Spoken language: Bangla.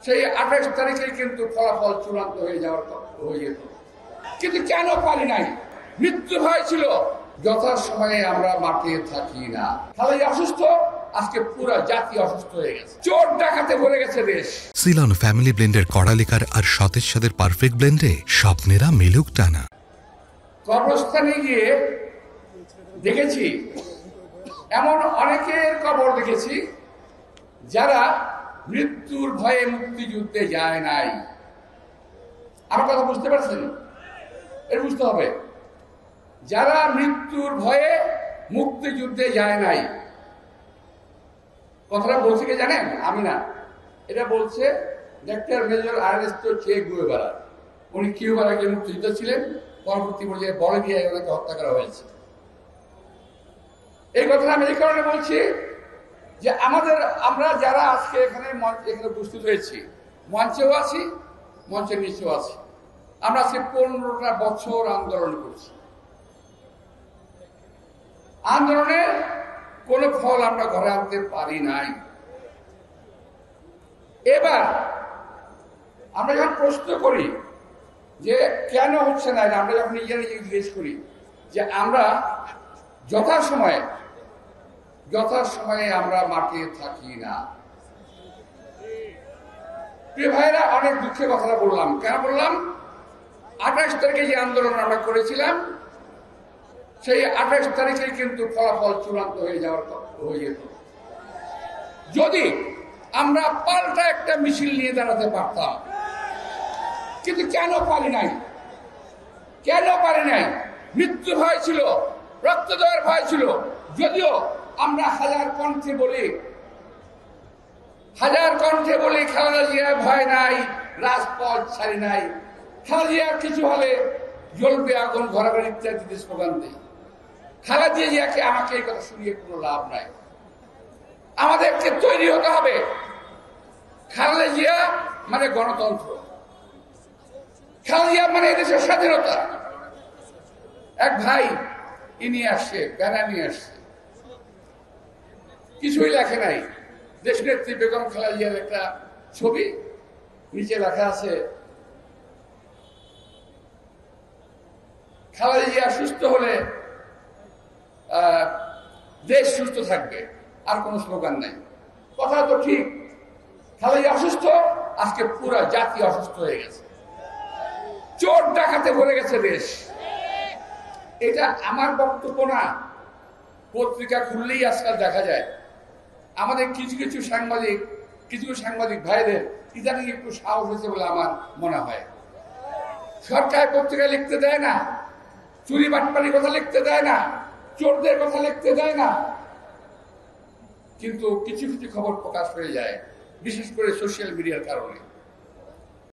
সেই 28 তারিখে কিন্তু ফলাফল চূড়ান্ত হয়ে যেত, কিন্তু কেন পারি নাই? মৃত্যু ভয় ছিল। যথাসময়ে আমরা মাঠে থাকি না। খালি অসুস্থ, আজকে পুরো জাতি অসুস্থ হয়ে গেছে, চোর ডাকাতে ভরে গেছে দেশ। সিলন ফ্যামিলি ব্লেন্ডের কড়ালিকার আর সতেজ সাদের পারফেক্ট ব্লেন্ডে স্বপ্নেরা মিলুক টানা। কবরস্থানে গিয়ে দেখেছি, এমন অনেকের কবর দেখেছি যারা মৃত্যুর ভয়ে মুক্তিযুদ্ধে যায় নাই। আমার কথা বুঝতে পারছেন? এর বুঝতে হবে, যারা মৃত্যুর ভয়ে মুক্তিযুদ্ধে যায় নাই। কথাটা বলছে কে জানেন? আমি না, এটা বলছে ডাক্তার মেজর আর্নেস্টো চে গুয়েভারা। উনি কিউবার একজন মুক্তিযোদ্ধা ছিলেন, পরবর্তী পর্যায়ে বলিভিয়ায় ওনাকে হত্যা করা হয়েছে। এই কথাটা আমি এই কারণে বলছি যে আমরা যারা আজকে এখানে উপস্থিত হয়েছি, মঞ্চেও আছি, মঞ্চের নিচেও আছি, আমরা আজকে 15টা বছর আন্দোলন করছি। আন্দোলনের কোন ফল আমরা ঘরে আনতে পারি নাই। এবার আমরা যখন প্রশ্ন করি যে কেন হচ্ছে না, আমরা যখন নিজে নিজে জিজ্ঞেস করি যে আমরা যথাসময়ে আমরা মাঠে থাকি না। প্রিয় ভাইরা, অনেক দুঃখের কথাটা বললাম। কেন বললাম? 28 তারিখে যে আন্দোলন আমরা করেছিলাম, সেই 28 তারিখে কিন্তু ফলাফল চূড়ান্ত হয়ে যেত, যদি আমরা পাল্টা একটা মিছিল নিয়ে দাঁড়াতে পারতাম। কিন্তু কেন পারি নাই? মৃত্যু ভয় ছিল, রক্ত দেওয়ার ভয় ছিল। যদিও আমরা হাজার কণ্ঠে বলি খালেদা জিয়ার ভয় নাই, রাজপথ ছাড়ি নাই, খালেদা জিয়ার কিছু হলে জ্বলবে আগুন, ঘরে ইত্যাদি স্লোগান দেই। খালেদা জিয়াকে আমাকে এই কথা শুনিয়ে কোনো লাভ নাই। আমাদেরকে তৈরি হতে হবে। খালেদা জিয়া মানে গণতন্ত্র, খালেদা জিয়া মানে এদেশের স্বাধীনতা। এক ভাই নিয়ে আসছে, ব্যানার নিয়ে আসছে, কিছুই লেখে নাই, দেশনেত্রী বেগম খালেদা জিয়ার একটা ছবি, নিচে লেখা আছে খালেদা জিয়া সুস্থ হলে দেশ সুস্থ থাকবে, আর কোন স্লোগান নাই। কথা তো ঠিক, খালেদা জিয়া অসুস্থ, আজকে পুরো জাতি অসুস্থ হয়ে গেছে, চোর ডাকাতে ভরে গেছে দেশ। এটা আমার বক্তব্য না, পত্রিকা খুললেই আজকাল দেখা যায়। আমাদের কিছু সাংবাদিক ভাইদের ইদানিং একটু সাহস হয়েছে বলে আমার মনে হয়। সরকার পত্রিকা লিখতে দেয় না, চুরি বাটপাড়ির কথা লিখতে দেয় না, চোরদের কথা লিখতে দেয় না, কিন্তু কিছু খবর প্রকাশ হয়ে যায়, বিশেষ করে সোশ্যাল মিডিয়ার কারণে।